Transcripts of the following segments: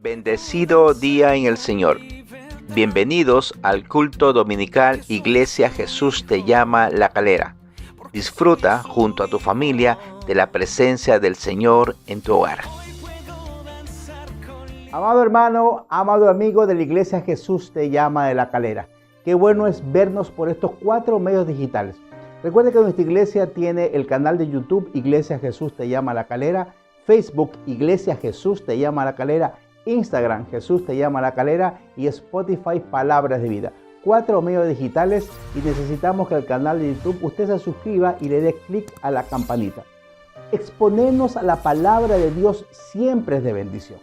Bendecido día en el Señor. Bienvenidos al culto dominical Iglesia Jesús te llama La Calera. Disfruta junto a tu familia de la presencia del Señor en tu hogar. Amado hermano, amado amigo de la Iglesia Jesús te llama de La Calera. Qué bueno es vernos por estos 4 medios digitales. Recuerde que nuestra iglesia tiene el canal de YouTube Iglesia Jesús te llama La Calera, Facebook Iglesia Jesús te llama La Calera, Instagram Jesús te llama La Calera y Spotify Palabras de Vida. 4 medios digitales y necesitamos que al canal de YouTube usted se suscriba y le dé clic a la campanita. Exponernos a la palabra de Dios siempre es de bendición.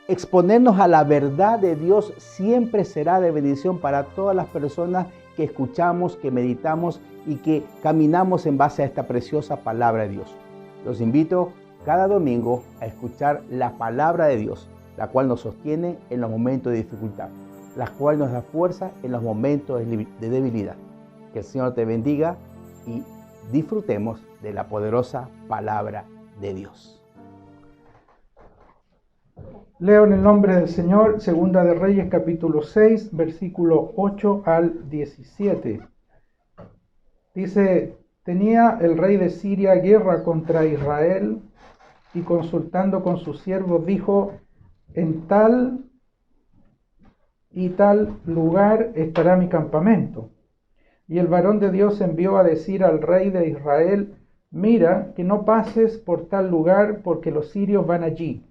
Exponernos a la verdad de Dios siempre será de bendición para todas las personas que escuchamos, que meditamos y que caminamos en base a esta preciosa palabra de Dios. Los invito cada domingo a escuchar la palabra de Dios, la cual nos sostiene en los momentos de dificultad, la cual nos da fuerza en los momentos de debilidad. Que el Señor te bendiga y disfrutemos de la poderosa palabra de Dios. Leo en el nombre del Señor, Segunda de Reyes, capítulo 6, versículo 8 al 17. Dice, tenía el rey de Siria guerra contra Israel y consultando con sus siervos dijo, en tal y tal lugar estará mi campamento. Y el varón de Dios envió a decir al rey de Israel, mira que no pases por tal lugar porque los sirios van allí.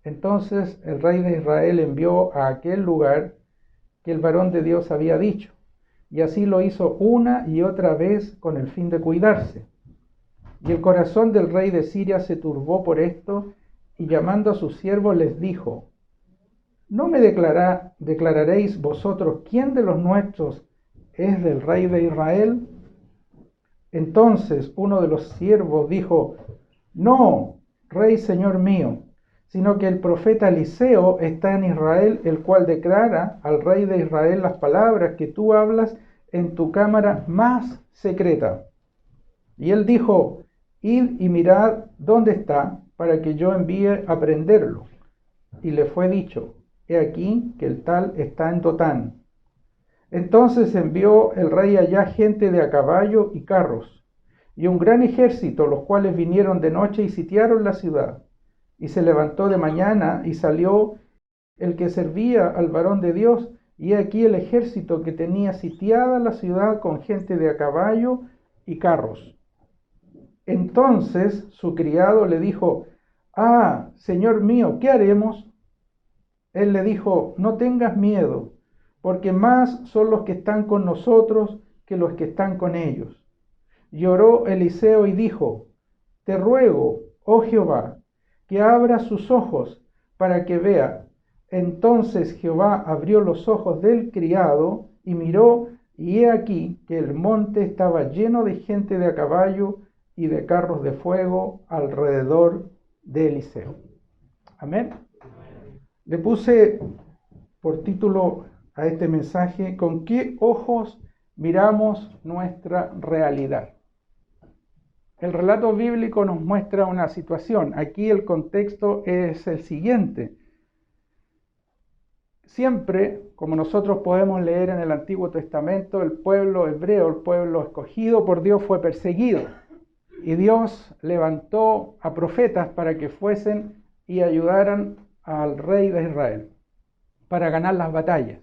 Entonces el rey de Israel envió a aquel lugar que el varón de Dios había dicho, y así lo hizo una y otra vez con el fin de cuidarse. Y el corazón del rey de Siria se turbó por esto, y llamando a sus siervos les dijo, ¿no me declararéis vosotros quién de los nuestros es del rey de Israel? Entonces uno de los siervos dijo, no, rey señor mío, sino que el profeta Eliseo está en Israel, el cual declara al rey de Israel las palabras que tú hablas en tu cámara más secreta. Y él dijo, id y mirad dónde está, para que yo envíe a prenderlo. Y le fue dicho, he aquí que el tal está en Dotán. Entonces envió el rey allá gente de a caballo y carros, y un gran ejército, los cuales vinieron de noche y sitiaron la ciudad. Y se levantó de mañana y salió el que servía al varón de Dios, y aquí el ejército que tenía sitiada la ciudad con gente de a caballo y carros. Entonces su criado le dijo, ah, señor mío, ¿qué haremos? Él le dijo, no tengas miedo, porque más son los que están con nosotros que los que están con ellos. Y oró Eliseo y dijo, te ruego, oh Jehová, que abra sus ojos para que vea. Entonces Jehová abrió los ojos del criado y miró, y he aquí que el monte estaba lleno de gente de a caballo y de carros de fuego alrededor de Eliseo. Amén. Le puse por título a este mensaje, ¿con qué ojos miramos nuestra realidad? El relato bíblico nos muestra una situación. Aquí el contexto es el siguiente. Siempre, como nosotros podemos leer en el Antiguo Testamento, el pueblo hebreo, el pueblo escogido por Dios, fue perseguido. Y Dios levantó a profetas para que fuesen y ayudaran al rey de Israel para ganar las batallas.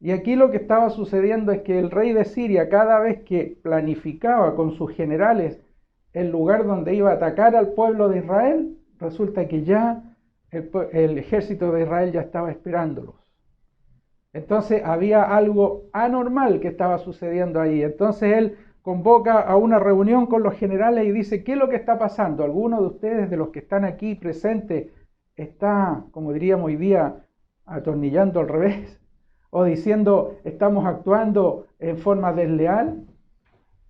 Y aquí lo que estaba sucediendo es que el rey de Siria, cada vez que planificaba con sus generales el lugar donde iba a atacar al pueblo de Israel, resulta que ya el ejército de Israel ya estaba esperándolos. Entonces había algo anormal que estaba sucediendo ahí. Entonces él convoca a una reunión con los generales y dice, ¿qué es lo que está pasando? ¿Alguno de ustedes, de los que están aquí presentes, está, como diríamos hoy día, atornillando al revés? ¿O diciendo, estamos actuando en forma desleal?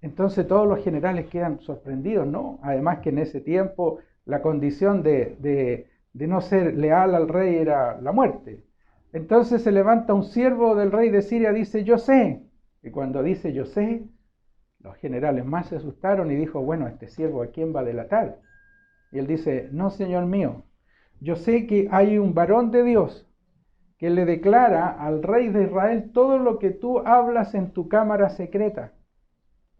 Entonces todos los generales quedan sorprendidos, ¿no? Además que en ese tiempo la condición de no ser leal al rey era la muerte. Entonces se levanta un siervo del rey de Siria y dice, yo sé. Y cuando dice yo sé, los generales más se asustaron y dijo, bueno, este siervo ¿a quién va a delatar? Y él dice, no, señor mío, yo sé que hay un varón de Dios que le declara al rey de Israel todo lo que tú hablas en tu cámara secreta.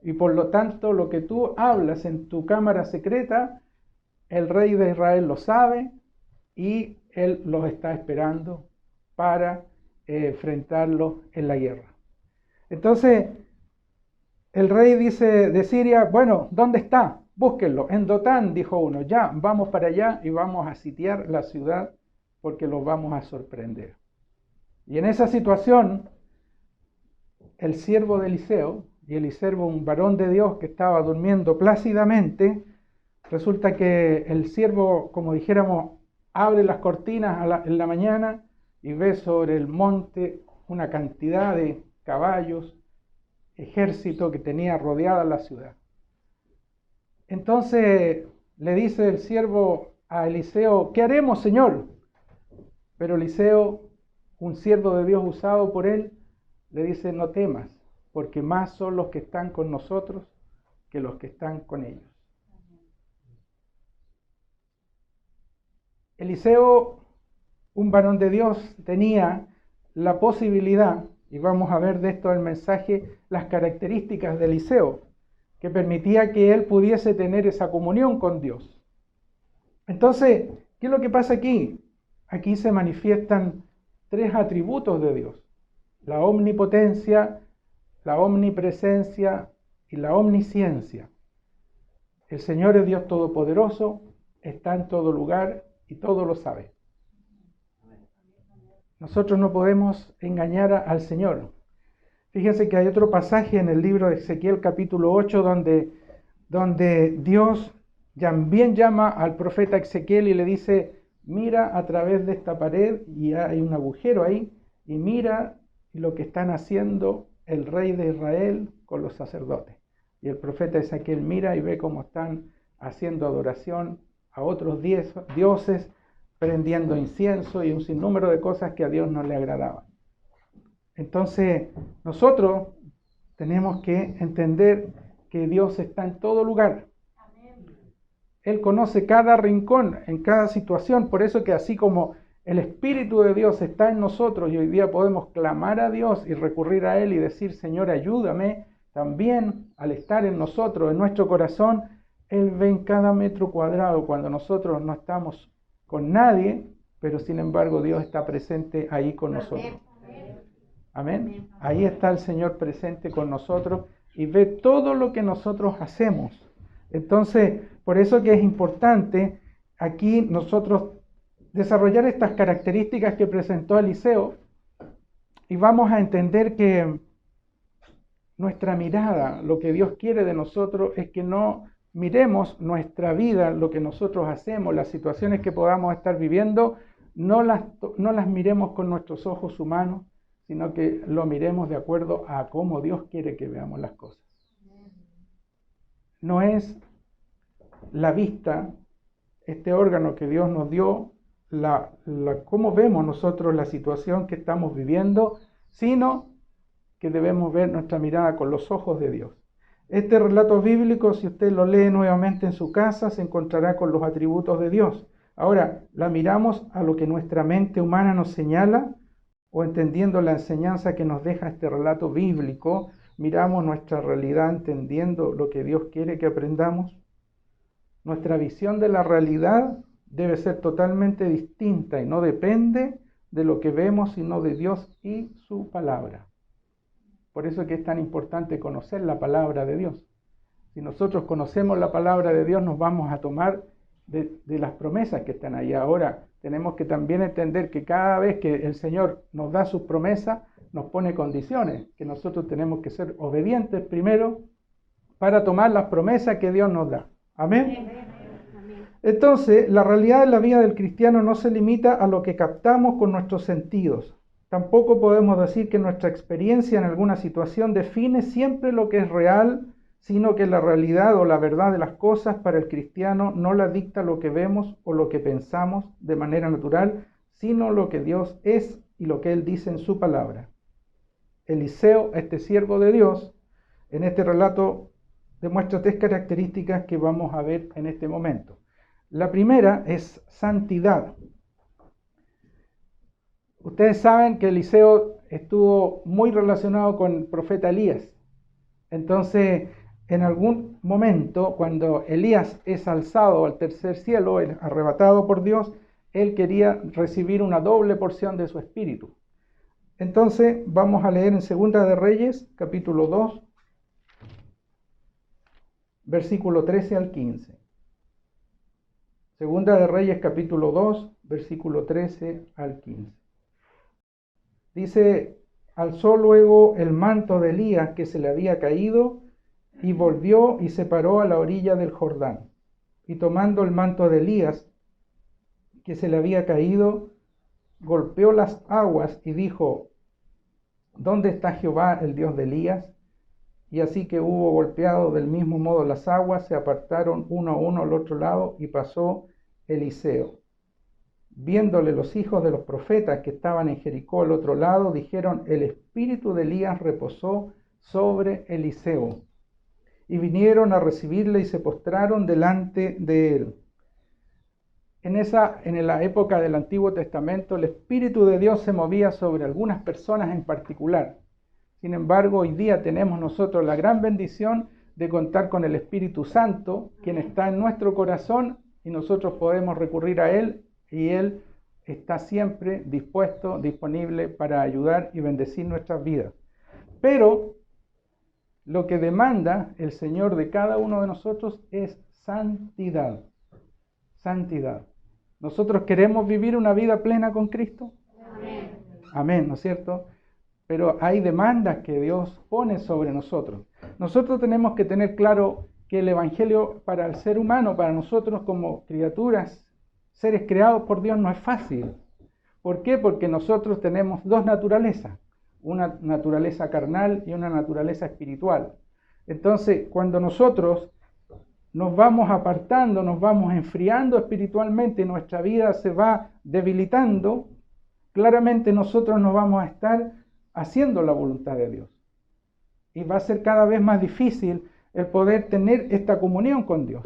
Y por lo tanto, lo que tú hablas en tu cámara secreta, el rey de Israel lo sabe y él los está esperando para enfrentarlos en la guerra. Entonces, el rey dice de Siria, bueno, ¿dónde está? Búsquenlo. En Dotán, dijo uno, ya, vamos para allá y vamos a sitiar la ciudad porque los vamos a sorprender. Y en esa situación, el siervo de Eliseo, y Eliseo, un varón de Dios que estaba durmiendo plácidamente, resulta que el siervo, como dijéramos, abre las cortinas en la mañana y ve sobre el monte una cantidad de caballos, ejército que tenía rodeada la ciudad. Entonces le dice el siervo a Eliseo, ¿qué haremos, Señor? Pero Eliseo, un siervo de Dios usado por él, le dice, no temas, porque más son los que están con nosotros que los que están con ellos. Eliseo, un varón de Dios, tenía la posibilidad, y vamos a ver de esto el mensaje, las características de Eliseo, que permitía que él pudiese tener esa comunión con Dios. Entonces, ¿qué es lo que pasa aquí? Aquí se manifiestan tres atributos de Dios: la omnipotencia, la omnipresencia y la omnisciencia. El Señor es Dios todopoderoso, está en todo lugar y todo lo sabe. Nosotros no podemos engañar al Señor. Fíjense que hay otro pasaje en el libro de Ezequiel capítulo 8 donde Dios también llama al profeta Ezequiel y le dice, mira a través de esta pared y hay un agujero ahí y mira lo que están haciendo el rey de Israel con los sacerdotes. Y el profeta Ezequiel mira y ve cómo están haciendo adoración a otros dioses, prendiendo incienso y un sinnúmero de cosas que a Dios no le agradaban. Entonces, nosotros tenemos que entender que Dios está en todo lugar. Él conoce cada rincón, en cada situación. Por eso que así como el Espíritu de Dios está en nosotros y hoy día podemos clamar a Dios y recurrir a Él y decir, Señor, ayúdame, también al estar en nosotros, en nuestro corazón, Él ve en cada metro cuadrado cuando nosotros no estamos con nadie, pero sin embargo Dios está presente ahí con nosotros. Amén. Ahí está el Señor presente con nosotros y ve todo lo que nosotros hacemos. Entonces, por eso que es importante aquí nosotros desarrollar estas características que presentó Eliseo y vamos a entender que nuestra mirada, lo que Dios quiere de nosotros es que no miremos nuestra vida, lo que nosotros hacemos, las situaciones que podamos estar viviendo, no las miremos con nuestros ojos humanos, sino que lo miremos de acuerdo a cómo Dios quiere que veamos las cosas. No es la vista, este órgano que Dios nos dio, cómo vemos nosotros la situación que estamos viviendo, sino que debemos ver nuestra mirada con los ojos de Dios. Este relato bíblico, si usted lo lee nuevamente en su casa, se encontrará con los atributos de Dios. Ahora, ¿la miramos a lo que nuestra mente humana nos señala? ¿O entendiendo la enseñanza que nos deja este relato bíblico, miramos nuestra realidad entendiendo lo que Dios quiere que aprendamos? Nuestra visión de la realidad debe ser totalmente distinta y no depende de lo que vemos, sino de Dios y su palabra. Por eso que es tan importante conocer la palabra de Dios. Si nosotros conocemos la palabra de Dios, nos vamos a tomar de las promesas que están ahí. Ahora, tenemos que también entender que cada vez que el Señor nos da sus promesas, nos pone condiciones, que nosotros tenemos que ser obedientes primero para tomar las promesas que Dios nos da. Amén. Entonces, la realidad de la vida del cristiano no se limita a lo que captamos con nuestros sentidos. Tampoco podemos decir que nuestra experiencia en alguna situación define siempre lo que es real, sino que la realidad o la verdad de las cosas para el cristiano no la dicta lo que vemos o lo que pensamos de manera natural, sino lo que Dios es y lo que Él dice en su palabra. Eliseo, este siervo de Dios, en este relato demuestra tres características que vamos a ver en este momento. La primera es santidad. Ustedes saben que Eliseo estuvo muy relacionado con el profeta Elías. Entonces, en algún momento, cuando Elías es alzado al tercer cielo, es arrebatado por Dios, él quería recibir una doble porción de su espíritu. Entonces, vamos a leer en Segunda de Reyes, capítulo 2, versículo 13 al 15. Segunda de Reyes, capítulo 2, versículo 13 al 15. Dice: alzó luego el manto de Elías que se le había caído, y volvió y se paró a la orilla del Jordán. Y tomando el manto de Elías que se le había caído, golpeó las aguas y dijo: ¿dónde está Jehová, el Dios de Elías? Y así que hubo golpeado del mismo modo las aguas, se apartaron uno a uno al otro lado, y pasó Eliseo. Viéndole los hijos de los profetas que estaban en Jericó al otro lado, dijeron: el espíritu de Elías reposó sobre Eliseo. Y vinieron a recibirle y se postraron delante de él. En la época del Antiguo Testamento, el Espíritu de Dios se movía sobre algunas personas en particular. Sin embargo, hoy día tenemos nosotros la gran bendición de contar con el Espíritu Santo, quien está en nuestro corazón, y nosotros podemos recurrir a Él, y Él está siempre dispuesto, disponible para ayudar y bendecir nuestras vidas. Pero lo que demanda el Señor de cada uno de nosotros es santidad. Santidad. ¿Nosotros queremos vivir una vida plena con Cristo? Amén. Amén, ¿no es cierto? Pero hay demandas que Dios pone sobre nosotros. Nosotros tenemos que tener claro que el Evangelio para el ser humano, para nosotros como criaturas, seres creados por Dios, no es fácil. ¿Por qué? Porque nosotros tenemos dos naturalezas. Una naturaleza carnal y una naturaleza espiritual. Entonces, cuando nosotros nos vamos apartando, nos vamos enfriando espiritualmente, nuestra vida se va debilitando, claramente nosotros no vamos a estar haciendo la voluntad de Dios. Y va a ser cada vez más difícil el poder tener esta comunión con Dios.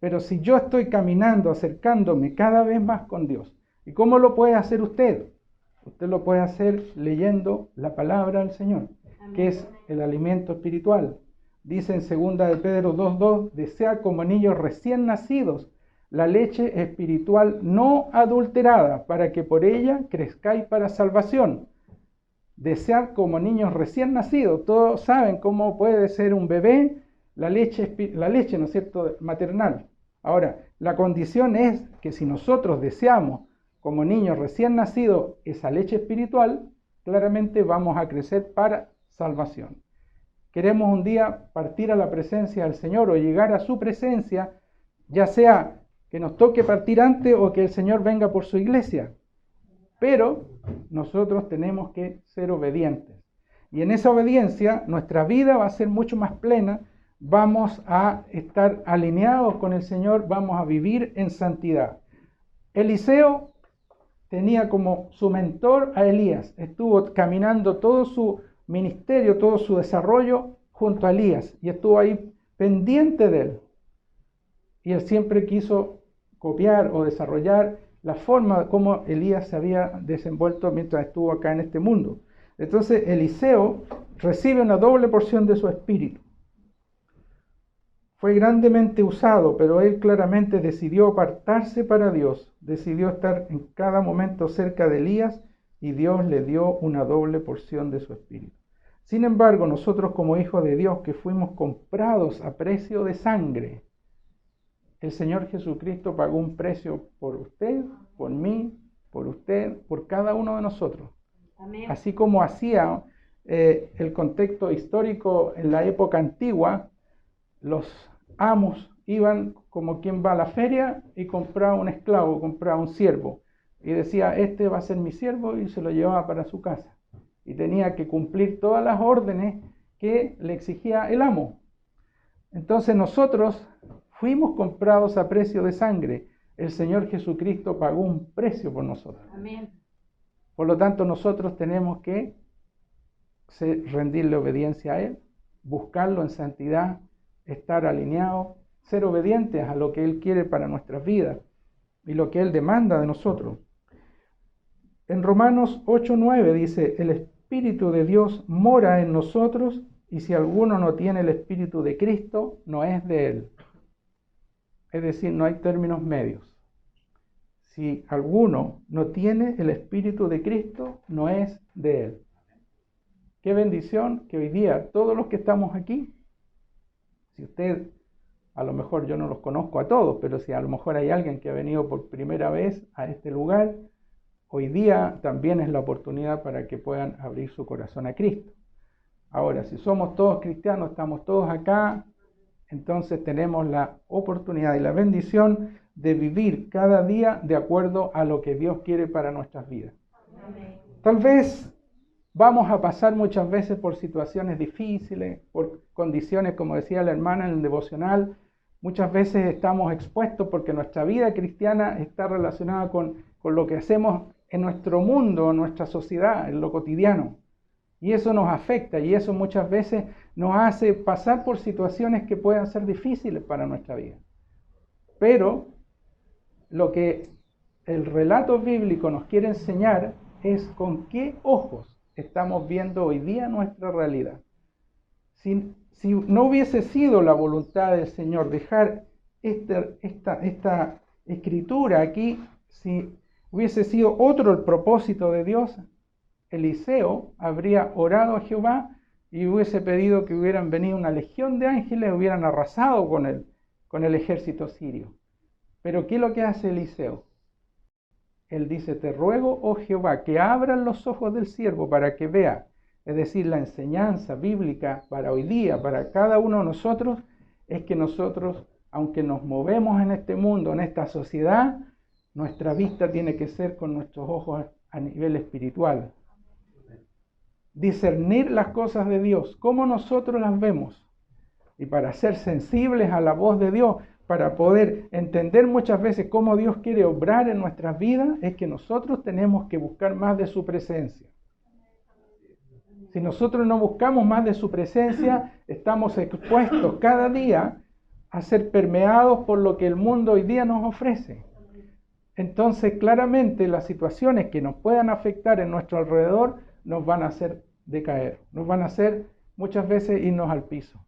Pero si yo estoy caminando, acercándome cada vez más con Dios, ¿y cómo lo puede hacer usted? Usted lo puede hacer leyendo la palabra del Señor, que es el alimento espiritual. Dice en 2 de Pedro 2:2, desea como niños recién nacidos la leche espiritual no adulterada, para que por ella crezcáis para salvación. Desear como niños recién nacidos. Todos saben cómo puede ser un bebé la leche, ¿no es cierto?, maternal. Ahora, la condición es que si nosotros deseamos como niños recién nacidos esa leche espiritual, claramente vamos a crecer para salvación. Queremos un día partir a la presencia del Señor o llegar a su presencia, ya sea que nos toque partir antes o que el Señor venga por su iglesia. Pero nosotros tenemos que ser obedientes. Y en esa obediencia nuestra vida va a ser mucho más plena, vamos a estar alineados con el Señor, vamos a vivir en santidad. Eliseo tenía como su mentor a Elías, estuvo caminando todo su ministerio, todo su desarrollo junto a Elías y estuvo ahí pendiente de él. Y él siempre quiso copiar o desarrollar la forma como Elías se había desenvuelto mientras estuvo acá en este mundo. Entonces Eliseo recibe una doble porción de su espíritu. Fue grandemente usado, pero él claramente decidió apartarse para Dios, decidió estar en cada momento cerca de Elías y Dios le dio una doble porción de su espíritu. Sin embargo, nosotros como hijos de Dios que fuimos comprados a precio de sangre, el Señor Jesucristo pagó un precio por usted, por mí, por usted, por cada uno de nosotros. Amén. Así como hacía el contexto histórico en la época antigua, los amos iban como quien va a la feria y compraba un esclavo, compraba un siervo. Y decía, este va a ser mi siervo, y se lo llevaba para su casa. Y tenía que cumplir todas las órdenes que le exigía el amo. Entonces nosotros fuimos comprados a precio de sangre. El Señor Jesucristo pagó un precio por nosotros. Amén. Por lo tanto, nosotros tenemos que rendirle obediencia a Él, buscarlo en santidad, estar alineados, ser obedientes a lo que Él quiere para nuestras vidas y lo que Él demanda de nosotros. En Romanos 8:9 dice, el Espíritu de Dios mora en nosotros y si alguno no tiene el Espíritu de Cristo, no es de Él. Es decir, no hay términos medios. Si alguno no tiene el Espíritu de Cristo, no es de Él. Qué bendición que hoy día todos los que estamos aquí, si usted, a lo mejor yo no los conozco a todos, pero si a lo mejor hay alguien que ha venido por primera vez a este lugar, hoy día también es la oportunidad para que puedan abrir su corazón a Cristo. Ahora, si somos todos cristianos, estamos todos acá, entonces tenemos la oportunidad y la bendición de vivir cada día de acuerdo a lo que Dios quiere para nuestras vidas. Tal vez vamos a pasar muchas veces por situaciones difíciles, por condiciones, como decía la hermana en el devocional, muchas veces estamos expuestos porque nuestra vida cristiana está relacionada con lo que hacemos en nuestro mundo, en nuestra sociedad, en lo cotidiano. Y eso nos afecta y eso muchas veces nos hace pasar por situaciones que puedan ser difíciles para nuestra vida. Pero lo que el relato bíblico nos quiere enseñar es con qué ojos estamos viendo hoy día nuestra realidad. Si no hubiese sido la voluntad del Señor dejar esta escritura aquí, si hubiese sido otro el propósito de Dios, Eliseo habría orado a Jehová y hubiese pedido que hubieran venido una legión de ángeles y hubieran arrasado con el ejército sirio. Pero ¿qué es lo que hace Eliseo? Él dice, te ruego, oh Jehová, que abran los ojos del siervo para que vea. Es decir, la enseñanza bíblica para hoy día, para cada uno de nosotros, es que nosotros, aunque nos movemos en este mundo, en esta sociedad, nuestra vista tiene que ser con nuestros ojos a nivel espiritual. Discernir las cosas de Dios, cómo nosotros las vemos. Y para ser sensibles a la voz de Dios, para poder entender muchas veces cómo Dios quiere obrar en nuestras vidas, es que nosotros tenemos que buscar más de su presencia. Si nosotros no buscamos más de su presencia, estamos expuestos cada día a ser permeados por lo que el mundo hoy día nos ofrece. Entonces, claramente, las situaciones que nos puedan afectar en nuestro alrededor nos van a hacer decaer, nos van a hacer muchas veces irnos al piso.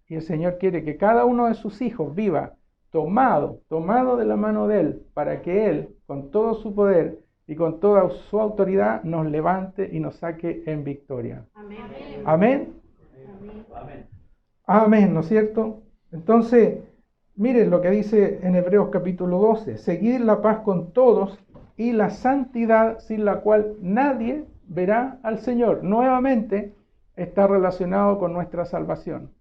Y el Señor quiere que cada uno de sus hijos viva tomado de la mano de Él, para que Él, con todo su poder y con toda su autoridad, nos levante y nos saque en victoria. Amén. Amén. Amén. Amén, ¿no es cierto? Entonces, miren lo que dice en Hebreos capítulo 12, seguid la paz con todos y la santidad sin la cual nadie verá al Señor. Nuevamente está relacionado con nuestra salvación.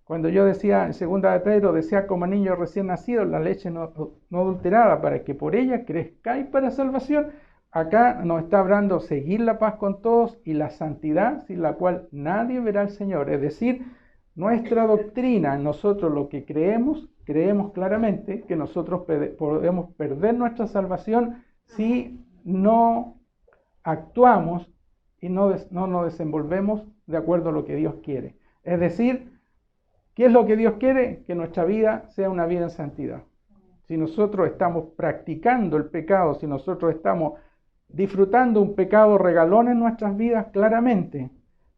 Cuando yo decía en 2 de Pedro, decía como niño recién nacido, la leche no adulterada, para que por ella crezcáis para salvación, acá nos está hablando seguir la paz con todos y la santidad sin la cual nadie verá al Señor. Es decir, nuestra doctrina, nosotros lo que creemos claramente que nosotros podemos perder nuestra salvación si no actuamos y no nos desenvolvemos de acuerdo a lo que Dios quiere. Es decir, ¿qué es lo que Dios quiere? Que nuestra vida sea una vida en santidad. Si nosotros estamos practicando el pecado, si nosotros estamos disfrutando un pecado regalón en nuestras vidas, claramente,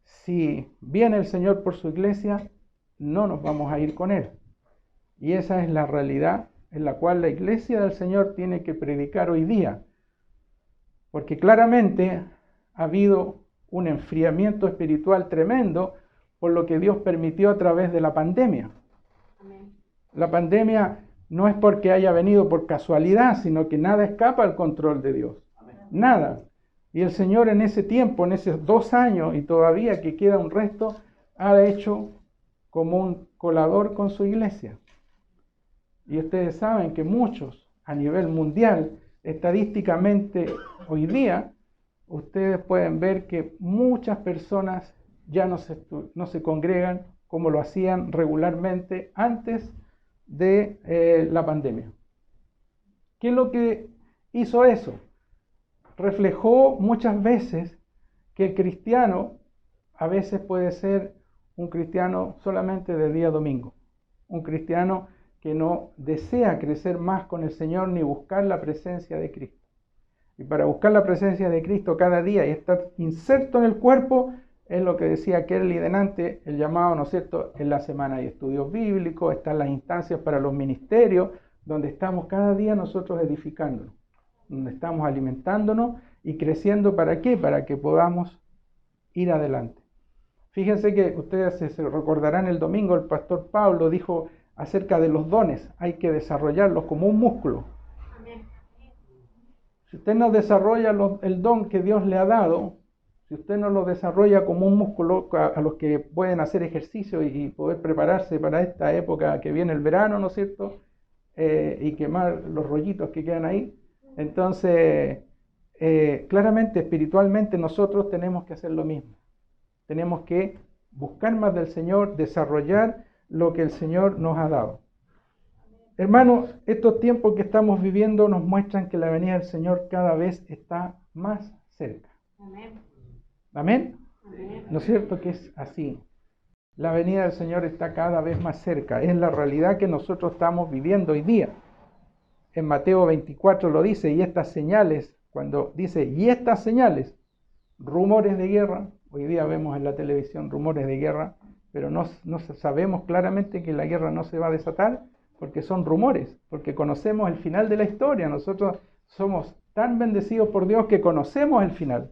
si viene el Señor por su iglesia, no nos vamos a ir con Él. Y esa es la realidad en la cual la iglesia del Señor tiene que predicar hoy día. Porque claramente ha habido un enfriamiento espiritual tremendo por lo que Dios permitió a través de la pandemia. Amén. La pandemia no es porque haya venido por casualidad, sino que nada escapa al control de Dios. Amén. Nada. Y el Señor en ese tiempo, en esos 2 años, y todavía que queda un resto, ha hecho como un colador con su iglesia. Y ustedes saben que muchos, a nivel mundial, estadísticamente hoy día, ustedes pueden ver que muchas personas ya no se congregan como lo hacían regularmente antes de la pandemia. ¿Qué es lo que hizo eso? Reflejó muchas veces que el cristiano a veces puede ser un cristiano solamente de día domingo, un cristiano que no desea crecer más con el Señor ni buscar la presencia de Cristo. Y para buscar la presencia de Cristo cada día y estar inserto en el cuerpo, es lo que decía Kerly delante, el llamado, ¿no es cierto?, en la semana de estudios bíblicos, están las instancias para los ministerios, donde estamos cada día nosotros edificándonos, donde estamos alimentándonos y creciendo. ¿Para qué? Para que podamos ir adelante. Fíjense que ustedes se recordarán el domingo, el pastor Pablo dijo acerca de los dones, hay que desarrollarlos como un músculo. Si usted no desarrolla el don que Dios le ha dado, si usted no lo desarrolla como un músculo, a los que pueden hacer ejercicio y poder prepararse para esta época que viene el verano, ¿no es cierto?, y quemar los rollitos que quedan ahí, entonces claramente, espiritualmente, nosotros tenemos que hacer lo mismo. Tenemos que buscar más del Señor, desarrollar lo que el Señor nos ha dado. Hermanos, estos tiempos que estamos viviendo nos muestran que la venida del Señor cada vez está más cerca. Amén. ¿Amén? Amén. ¿No es cierto que es así? La venida del Señor está cada vez más cerca. Es la realidad que nosotros estamos viviendo hoy día. En Mateo 24 lo dice, y estas señales, cuando dice, y estas señales, rumores de guerra. Hoy día vemos en la televisión rumores de guerra, pero no sabemos claramente que la guerra no se va a desatar, porque son rumores, porque conocemos el final de la historia. Nosotros somos tan bendecidos por Dios que conocemos el final.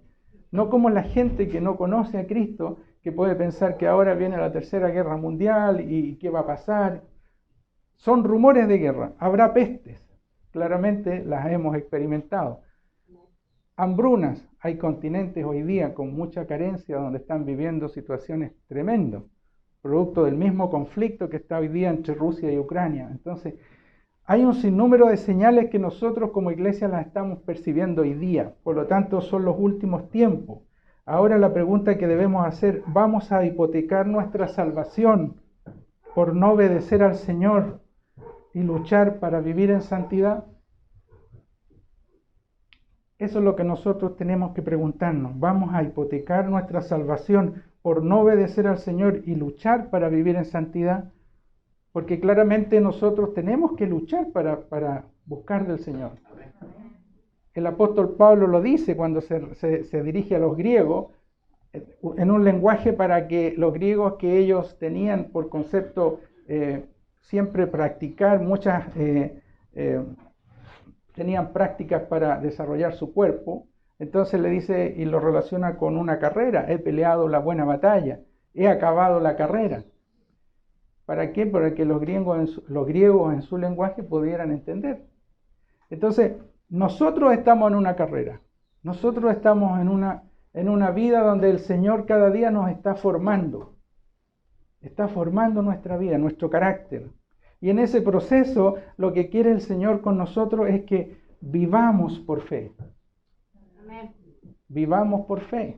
No como la gente que no conoce a Cristo, que puede pensar que ahora viene la tercera guerra mundial y qué va a pasar. Son rumores de guerra. Habrá pestes. Claramente las hemos experimentado. Hambrunas. Hay continentes hoy día con mucha carencia donde están viviendo situaciones tremendas, producto del mismo conflicto que está hoy día entre Rusia y Ucrania. Entonces, hay un sinnúmero de señales que nosotros como iglesia las estamos percibiendo hoy día. Por lo tanto, son los últimos tiempos. Ahora la pregunta que debemos hacer, ¿vamos a hipotecar nuestra salvación por no obedecer al Señor y luchar para vivir en santidad? Eso es lo que nosotros tenemos que preguntarnos. ¿Vamos a hipotecar nuestra salvación por no obedecer al Señor y luchar para vivir en santidad? Porque claramente nosotros tenemos que luchar para buscar del Señor. El apóstol Pablo lo dice cuando se dirige a los griegos, en un lenguaje para que los griegos, que ellos tenían por concepto siempre practicar tenían prácticas para desarrollar su cuerpo. Entonces le dice y lo relaciona con una carrera. He peleado la buena batalla, he acabado la carrera. ¿Para qué? Para que los griegos en su lenguaje pudieran entender. Entonces, nosotros estamos en una carrera. Nosotros estamos en una vida donde el Señor cada día nos está formando. Está formando nuestra vida, nuestro carácter. Y en ese proceso, lo que quiere el Señor con nosotros es que vivamos por fe. Amén. Vivamos por fe.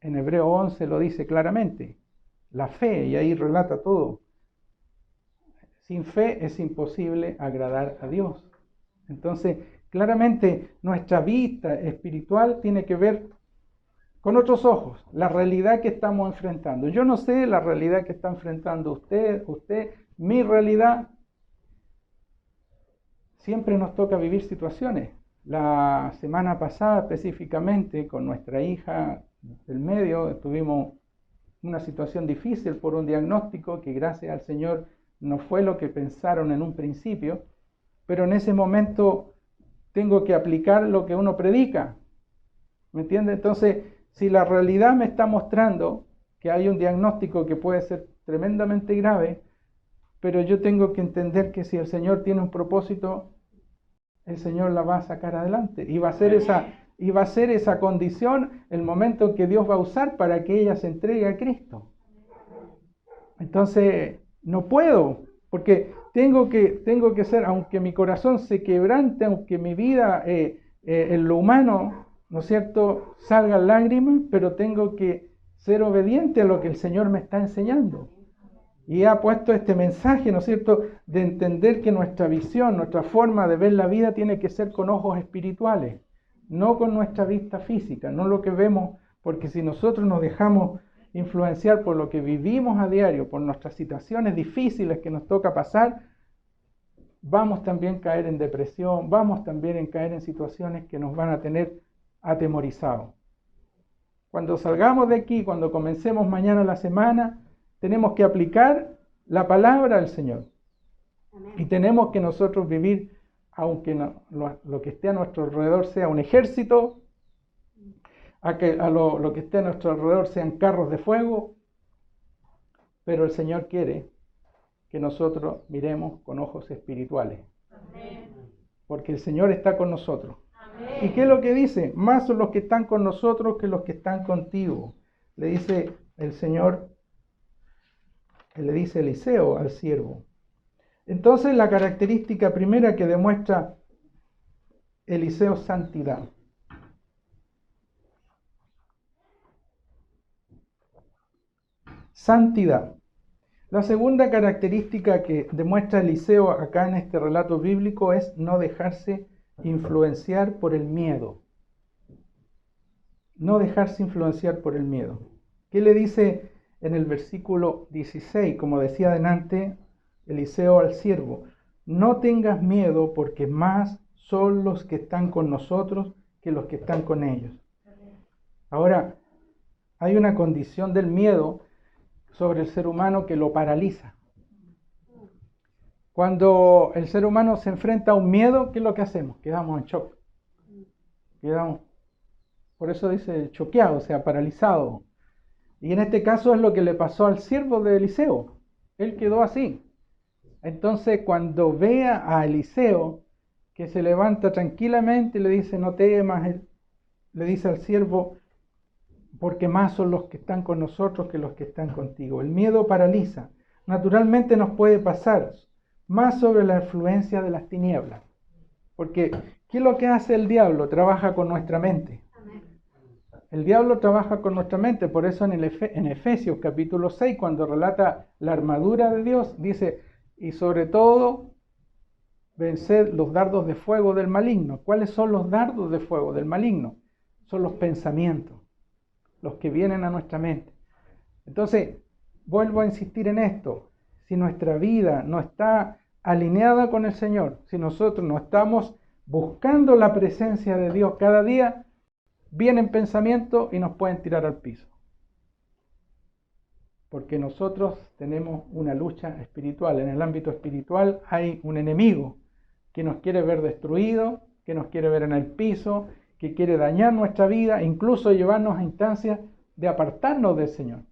En Hebreo 11 lo dice claramente. La fe, y ahí relata todo. Sin fe es imposible agradar a Dios. Entonces, claramente nuestra vista espiritual tiene que ver con otros ojos, la realidad que estamos enfrentando. Yo no sé la realidad que está enfrentando usted, mi realidad. Siempre nos toca vivir situaciones. La semana pasada específicamente con nuestra hija del medio tuvimos una situación difícil por un diagnóstico que gracias al Señor no fue lo que pensaron en un principio, pero en ese momento tengo que aplicar lo que uno predica. ¿Me entiende? Entonces, si la realidad me está mostrando que hay un diagnóstico que puede ser tremendamente grave, pero yo tengo que entender que si el Señor tiene un propósito, el Señor la va a sacar adelante. Y va a ser esa condición el momento que Dios va a usar para que ella se entregue a Cristo. Entonces, no puedo, porque tengo que ser, aunque mi corazón se quebrante, aunque mi vida en lo humano, ¿no es cierto?, salgan lágrimas, pero tengo que ser obediente a lo que el Señor me está enseñando. Y ha puesto este mensaje, ¿no es cierto?, de entender que nuestra visión, nuestra forma de ver la vida tiene que ser con ojos espirituales, no con nuestra vista física, no lo que vemos, porque si nosotros nos dejamos influenciar por lo que vivimos a diario, por nuestras situaciones difíciles que nos toca pasar, vamos también a caer en depresión, vamos también a caer en situaciones que nos van a tener atemorizados. Cuando salgamos de aquí, cuando comencemos mañana la semana, tenemos que aplicar la palabra del Señor. Y tenemos que nosotros vivir, aunque lo que esté a nuestro alrededor sea un ejército, lo que esté a nuestro alrededor sean carros de fuego, pero el Señor quiere que nosotros miremos con ojos espirituales. Amén. Porque el Señor está con nosotros. Amén. ¿Y qué es lo que dice? Más son los que están con nosotros que los que están contigo. Le dice el Señor, le dice Eliseo al siervo. Entonces la característica primera que demuestra Eliseo, santidad. Santidad. La segunda característica que demuestra Eliseo acá en este relato bíblico es no dejarse influenciar por el miedo. No dejarse influenciar por el miedo. ¿Qué le dice en el versículo 16? Como decía adelante Eliseo al siervo, no tengas miedo porque más son los que están con nosotros que los que están con ellos. Ahora, hay una condición del miedo sobre el ser humano que lo paraliza. Cuando el ser humano se enfrenta a un miedo, ¿qué es lo que hacemos? Quedamos en shock. Por eso dice choqueado, o sea, paralizado. Y en este caso es lo que le pasó al siervo de Eliseo. Él quedó así. Entonces, cuando vea a Eliseo, que se levanta tranquilamente y le dice, no temas, le dice al siervo, porque más son los que están con nosotros que los que están contigo. El miedo paraliza. Naturalmente nos puede pasar más sobre la influencia de las tinieblas. Porque, ¿qué es lo que hace el diablo? Trabaja con nuestra mente. El diablo trabaja con nuestra mente. Por eso en Efesios capítulo 6, cuando relata la armadura de Dios, dice, y sobre todo, vencer los dardos de fuego del maligno. ¿Cuáles son los dardos de fuego del maligno? Son los pensamientos, los que vienen a nuestra mente. Entonces, vuelvo a insistir en esto. Si nuestra vida no está alineada con el Señor, si nosotros no estamos buscando la presencia de Dios cada día, vienen pensamientos y nos pueden tirar al piso. Porque nosotros tenemos una lucha espiritual. En el ámbito espiritual hay un enemigo que nos quiere ver destruidos, que nos quiere ver en el piso, que quiere dañar nuestra vida, incluso llevarnos a instancias de apartarnos del Señor.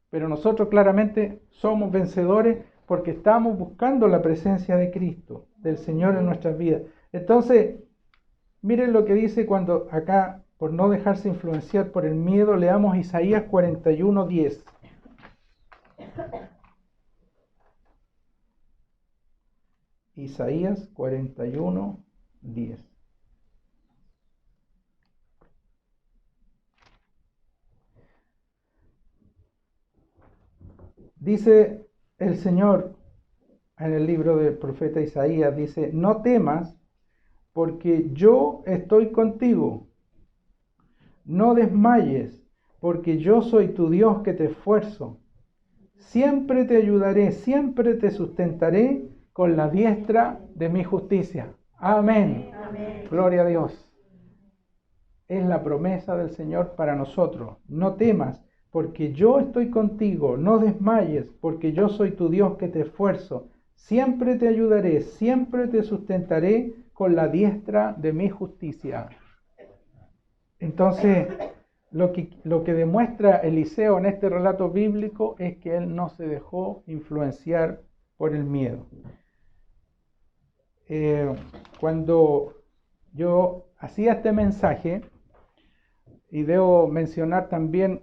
Pero nosotros claramente somos vencedores porque estamos buscando la presencia de Cristo, del Señor en nuestras vidas. Entonces, miren lo que dice cuando acá, por no dejarse influenciar por el miedo, leamos Isaías 41:10. Isaías 41:10. Dice el Señor en el libro del profeta Isaías, dice, no temas porque yo estoy contigo. No desmayes porque yo soy tu Dios que te esfuerzo. Siempre te ayudaré, siempre te sustentaré con la diestra de mi justicia. Amén. Amén. Gloria a Dios. Es la promesa del Señor para nosotros. No temas porque yo estoy contigo. No desmayes porque yo soy tu Dios que te esfuerzo. Siempre te ayudaré, siempre te sustentaré con la diestra de mi justicia. Entonces, lo que demuestra Eliseo en este relato bíblico es que él no se dejó influenciar por el miedo. Cuando yo hacía este mensaje, y debo mencionar también,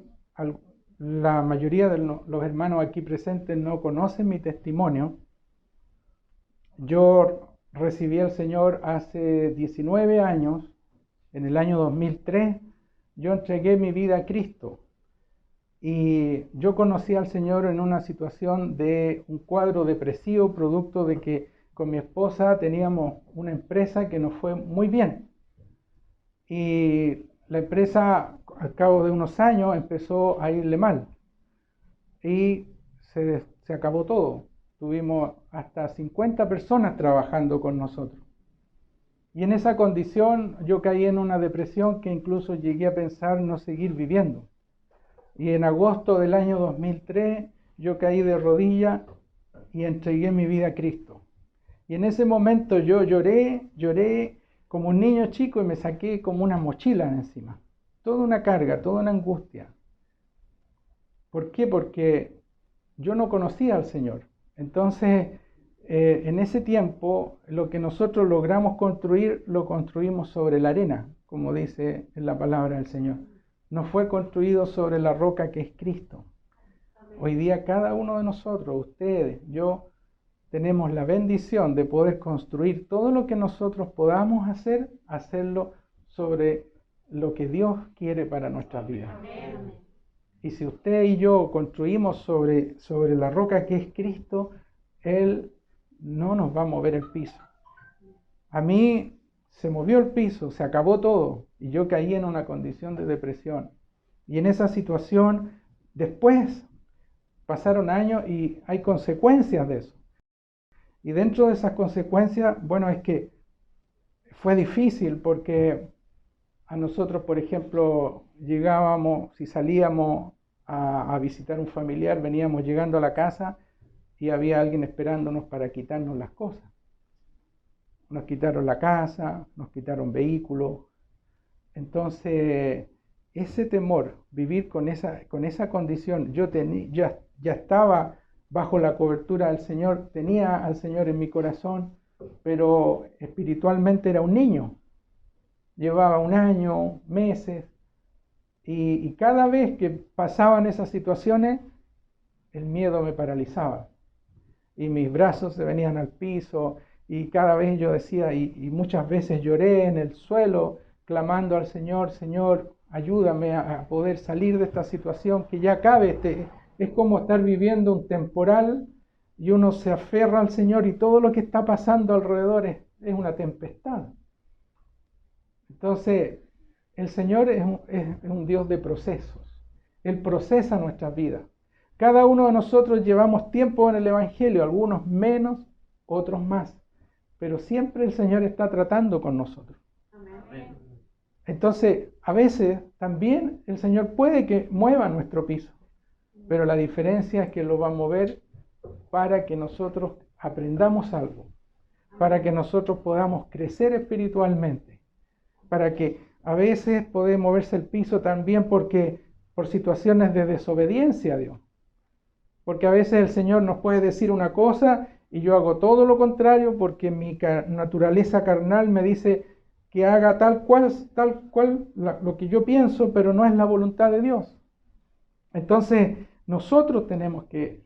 la mayoría de los hermanos aquí presentes no conocen mi testimonio. Yo recibí al Señor hace 19 años, en el año 2003, yo entregué mi vida a Cristo. Y yo conocí al Señor en una situación de un cuadro depresivo, producto de que con mi esposa teníamos una empresa que nos fue muy bien. Y la empresa, al cabo de unos años, empezó a irle mal. Y se acabó todo. tuvimos hasta 50 personas trabajando con nosotros. Y en esa condición yo caí en una depresión que incluso llegué a pensar no seguir viviendo. Y en agosto del año 2003 yo caí de rodillas y entregué mi vida a Cristo. Y en ese momento yo lloré como un niño chico y me saqué como una mochila encima. Toda una carga, toda una angustia. ¿Por qué? Porque yo no conocía al Señor. Entonces, en ese tiempo, lo que nosotros logramos construir, lo construimos sobre la arena, como dice en la palabra del Señor. No fue construido sobre la roca que es Cristo. Hoy día cada uno de nosotros, ustedes, yo, tenemos la bendición de poder construir todo lo que nosotros podamos hacer, hacerlo sobre lo que Dios quiere para nuestras vidas. Y si usted y yo construimos sobre la roca que es Cristo, Él no nos va a mover el piso. A mí se movió el piso, se acabó todo, y yo caí en una condición de depresión. Y en esa situación, después pasaron años y hay consecuencias de eso. Y dentro de esas consecuencias, bueno, es que fue difícil porque a nosotros, por ejemplo, llegábamos, si salíamos a visitar un familiar, veníamos llegando a la casa y había alguien esperándonos para quitarnos las cosas. Nos quitaron la casa, nos quitaron vehículos. Entonces, ese temor, vivir con esa condición, yo ya estaba bajo la cobertura del Señor, tenía al Señor en mi corazón, pero espiritualmente era un niño. Llevaba un año, meses, y cada vez que pasaban esas situaciones, el miedo me paralizaba. Y mis brazos se venían al piso, y cada vez yo decía, y muchas veces lloré en el suelo, clamando al Señor, Señor, ayúdame a poder salir de esta situación que ya acabe. Es como estar viviendo un temporal y uno se aferra al Señor y todo lo que está pasando alrededor es una tempestad. Entonces, el Señor es un Dios de procesos. Él procesa nuestras vidas. Cada uno de nosotros llevamos tiempo en el Evangelio, algunos menos, otros más. Pero siempre el Señor está tratando con nosotros. Amén. Entonces, a veces también el Señor puede que mueva nuestro piso. Pero la diferencia es que lo va a mover para que nosotros aprendamos algo. Para que nosotros podamos crecer espiritualmente. Para que a veces puede moverse el piso también por situaciones de desobediencia a Dios. Porque a veces el Señor nos puede decir una cosa y yo hago todo lo contrario porque mi naturaleza carnal me dice que haga tal cual lo que yo pienso, pero no es la voluntad de Dios. Entonces, nosotros tenemos que,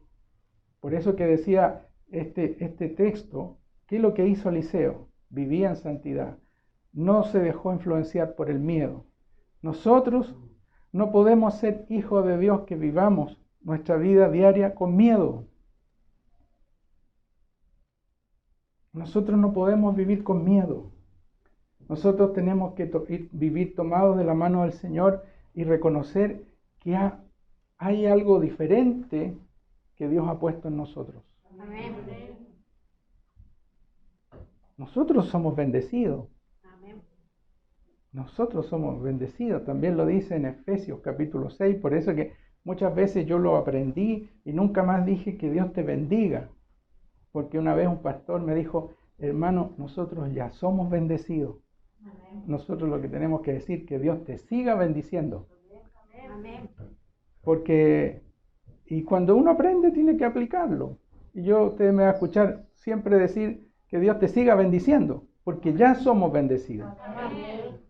por eso que decía este texto, ¿qué es lo que hizo Eliseo? Vivía en santidad. No se dejó influenciar por el miedo. Nosotros no podemos ser hijos de Dios que vivamos nuestra vida diaria con miedo. Nosotros no podemos vivir con miedo. Nosotros tenemos que vivir tomados de la mano del Señor y reconocer que hay algo diferente que Dios ha puesto en nosotros. Amén. Nosotros somos bendecidos. Nosotros somos bendecidos, también lo dice en Efesios capítulo 6, por eso que muchas veces yo lo aprendí y nunca más dije que Dios te bendiga, porque una vez un pastor me dijo, hermano, nosotros ya somos bendecidos. Amén. Nosotros lo que tenemos que decir, que Dios te siga bendiciendo. Amén. Porque, y cuando uno aprende tiene que aplicarlo. Y usted me va a escuchar siempre decir que Dios te siga bendiciendo, porque ya somos bendecidos. Amén.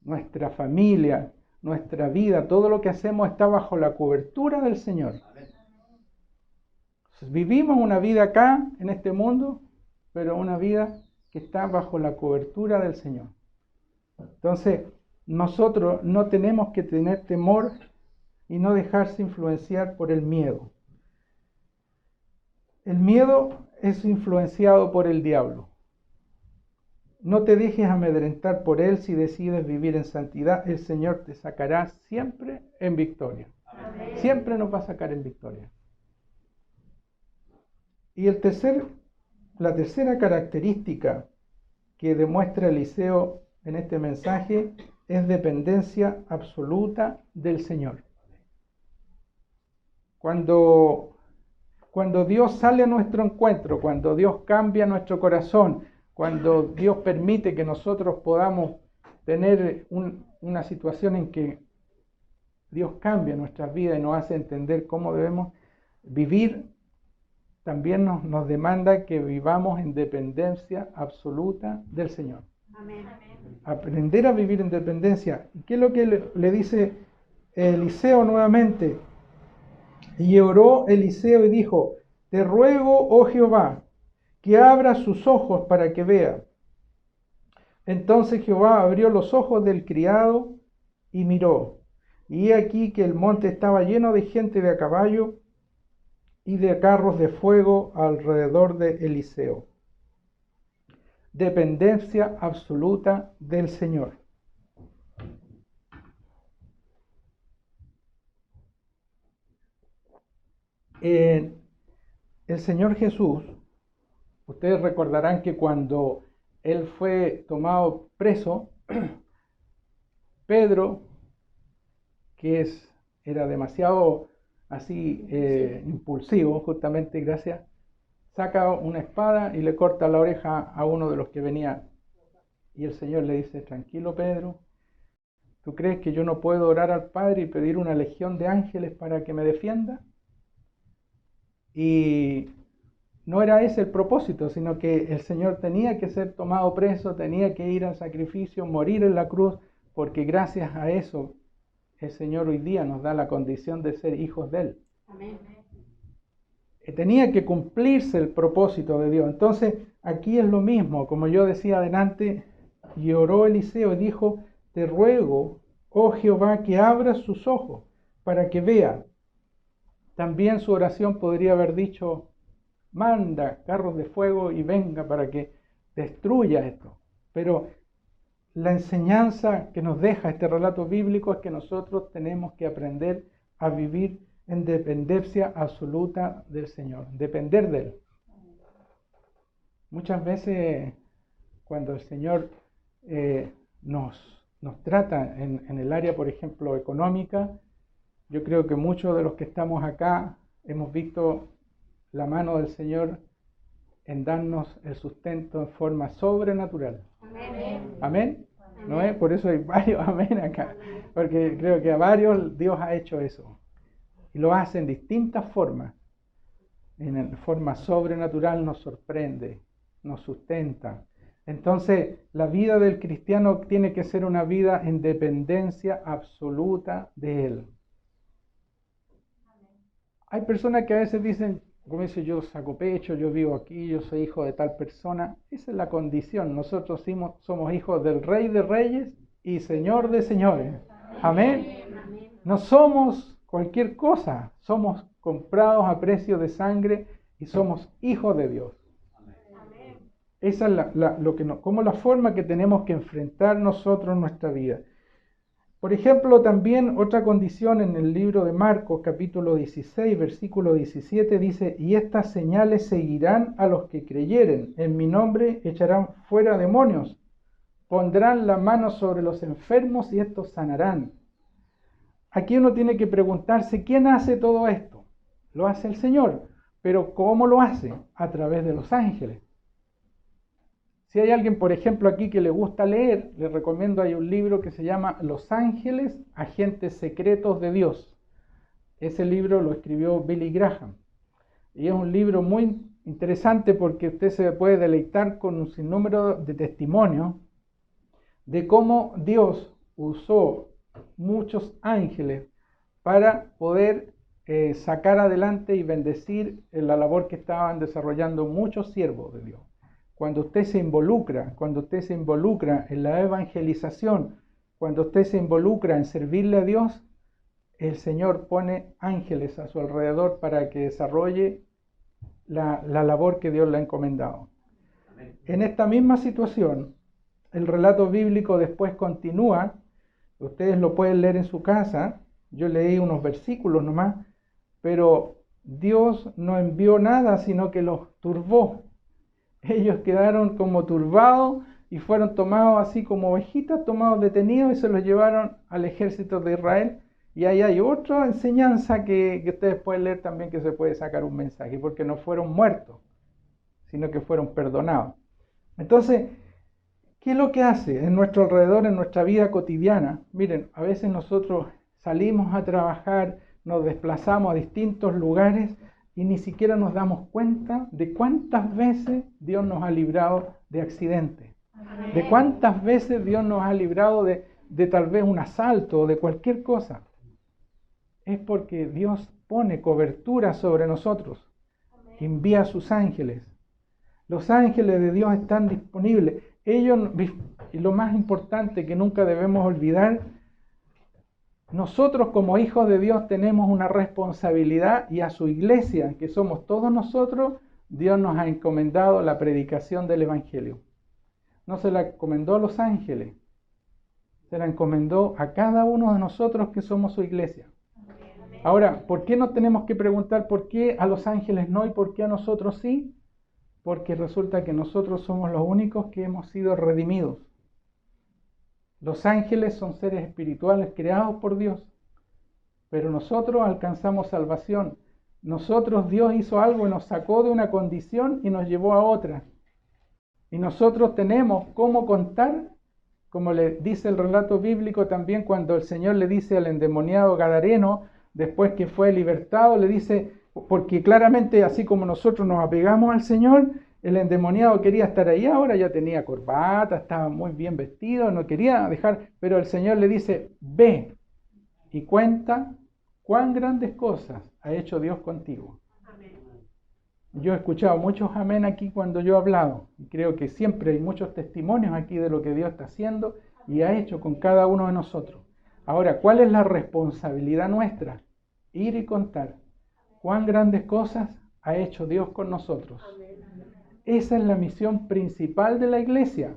Nuestra familia, nuestra vida, todo lo que hacemos está bajo la cobertura del Señor. Entonces, vivimos una vida acá, en este mundo, pero una vida que está bajo la cobertura del Señor. Entonces, nosotros no tenemos que tener temor y no dejarse influenciar por el miedo. El miedo es influenciado por el diablo. No te dejes amedrentar por él si decides vivir en santidad. El Señor te sacará siempre en victoria. Amén. Siempre nos va a sacar en victoria. Y la tercera característica que demuestra Eliseo en este mensaje es dependencia absoluta del Señor. Cuando Dios sale a nuestro encuentro, cuando Dios cambia nuestro corazón, cuando Dios permite que nosotros podamos tener una situación en que Dios cambia nuestras vidas y nos hace entender cómo debemos vivir, también nos demanda que vivamos en dependencia absoluta del Señor. Amén. Aprender a vivir en dependencia. ¿Y qué es lo que le dice Eliseo nuevamente? Y oró Eliseo y dijo: te ruego, oh Jehová, que abra sus ojos para que vea. Entonces Jehová abrió los ojos del criado y miró. Y he aquí que el monte estaba lleno de gente de a caballo y de carros de fuego alrededor de Eliseo. Dependencia absoluta del Señor. El Señor Jesús, ustedes recordarán que cuando Él fue tomado preso, Pedro, que era demasiado así impulsivo, justamente, gracias, saca una espada y le corta la oreja a uno de los que venía. Y el Señor le dice: tranquilo, Pedro, ¿tú crees que yo no puedo orar al Padre y pedir una legión de ángeles para que me defienda? Y no era ese el propósito, sino que el Señor tenía que ser tomado preso, tenía que ir al sacrificio, morir en la cruz, porque gracias a eso el Señor hoy día nos da la condición de ser hijos de Él. Amén. Tenía que cumplirse el propósito de Dios. Entonces, aquí es lo mismo, como yo decía adelante, y oró Eliseo y dijo: te ruego, oh Jehová, que abras sus ojos para que vea. También su oración podría haber dicho: manda carros de fuego y venga para que destruya esto. Pero la enseñanza que nos deja este relato bíblico es que nosotros tenemos que aprender a vivir en dependencia absoluta del Señor, depender de Él. Muchas veces cuando el Señor nos trata en el área, por ejemplo, económica, yo creo que muchos de los que estamos acá hemos visto la mano del Señor en darnos el sustento en forma sobrenatural. Amén. ¿Amén? ¿No es? Por eso hay varios amén acá, porque creo que a varios Dios ha hecho eso. Y lo hace en distintas formas. En forma sobrenatural nos sorprende, nos sustenta. Entonces, la vida del cristiano tiene que ser una vida en dependencia absoluta de Él. Hay personas que a veces dicen, como dice, yo saco pecho, yo vivo aquí, yo soy hijo de tal persona. Esa es la condición. Nosotros somos hijos del Rey de Reyes y Señor de Señores. Amén. No somos cualquier cosa. Somos comprados a precio de sangre y somos hijos de Dios. Esa es como la forma que tenemos que enfrentar nosotros nuestra vida. Por ejemplo, también otra condición en el libro de Marcos, capítulo 16, versículo 17, dice: y estas señales seguirán a los que creyeren. En mi nombre echarán fuera demonios. Pondrán la mano sobre los enfermos y estos sanarán. Aquí uno tiene que preguntarse, ¿quién hace todo esto? Lo hace el Señor. Pero ¿cómo lo hace? A través de los ángeles. Si hay alguien, por ejemplo, aquí que le gusta leer, les recomiendo, hay un libro que se llama Los Ángeles, Agentes Secretos de Dios. Ese libro lo escribió Billy Graham. Y es un libro muy interesante porque usted se puede deleitar con un sinnúmero de testimonios de cómo Dios usó muchos ángeles para poder sacar adelante y bendecir la labor que estaban desarrollando muchos siervos de Dios. Cuando usted se involucra en la evangelización, cuando usted se involucra en servirle a Dios, el Señor pone ángeles a su alrededor para que desarrolle la labor que Dios le ha encomendado. En esta misma situación, el relato bíblico después continúa. Ustedes lo pueden leer en su casa. Yo leí unos versículos nomás, pero Dios no envió nada, sino que los turbó. Ellos quedaron como turbados y fueron tomados así como ovejitas, tomados detenidos y se los llevaron al ejército de Israel. Y ahí hay otra enseñanza que ustedes pueden leer también, que se puede sacar un mensaje, porque no fueron muertos, sino que fueron perdonados. Entonces, ¿qué es lo que hace en nuestro alrededor, en nuestra vida cotidiana? Miren, a veces nosotros salimos a trabajar, nos desplazamos a distintos lugares y ni siquiera nos damos cuenta de cuántas veces Dios nos ha librado de accidentes, de cuántas veces Dios nos ha librado de tal vez un asalto o de cualquier cosa. Es porque Dios pone cobertura sobre nosotros, envía a sus ángeles. Los ángeles de Dios están disponibles. Ellos, y lo más importante que nunca debemos olvidar, nosotros como hijos de Dios tenemos una responsabilidad, y a su iglesia, que somos todos nosotros, Dios nos ha encomendado la predicación del Evangelio. No se la encomendó a los ángeles, se la encomendó a cada uno de nosotros que somos su iglesia. Ahora, ¿por qué nos tenemos que preguntar por qué a los ángeles no y por qué a nosotros sí? Porque resulta que nosotros somos los únicos que hemos sido redimidos. Los ángeles son seres espirituales creados por Dios, pero nosotros alcanzamos salvación. Nosotros, Dios hizo algo y nos sacó de una condición y nos llevó a otra. Y nosotros tenemos cómo contar, como le dice el relato bíblico también, cuando el Señor le dice al endemoniado gadareno, después que fue libertado, le dice, porque claramente así como nosotros nos apegamos al Señor, el endemoniado quería estar ahí, ahora ya tenía corbata, estaba muy bien vestido, no quería dejar, pero el Señor le dice, ve y cuenta cuán grandes cosas ha hecho Dios contigo. Amén. Yo he escuchado muchos amén aquí cuando yo he hablado, y creo que siempre hay muchos testimonios aquí de lo que Dios está haciendo y ha hecho con cada uno de nosotros. Ahora, ¿cuál es la responsabilidad nuestra? Ir y contar cuán grandes cosas ha hecho Dios con nosotros. Esa es la misión principal de la iglesia.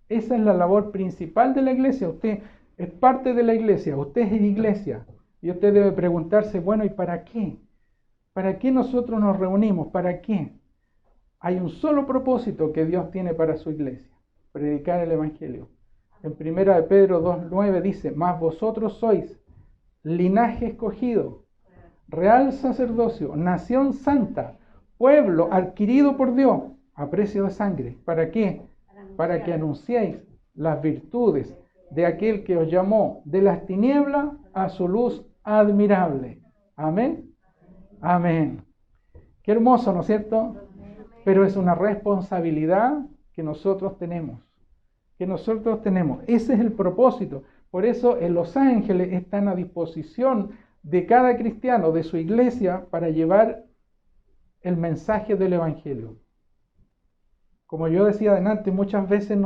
Esa es la labor principal de la iglesia. Usted es parte de la iglesia, usted es iglesia. Y usted debe preguntarse, bueno, ¿y para qué? ¿Para qué nosotros nos reunimos? ¿Para qué? Hay un solo propósito que Dios tiene para su iglesia: predicar el Evangelio. En 1 de Pedro 2:9 dice, mas vosotros sois linaje escogido, real sacerdocio, nación santa, pueblo adquirido por Dios a precio de sangre. ¿Para qué? Para que anunciéis las virtudes de aquel que os llamó de las tinieblas a su luz admirable. Amén. Amén. Qué hermoso, ¿no es cierto? Pero es una responsabilidad que nosotros tenemos. Ese es el propósito. Por eso los ángeles están a disposición de cada cristiano, de su iglesia, para llevar el mensaje del Evangelio. Como yo decía adelante, muchas veces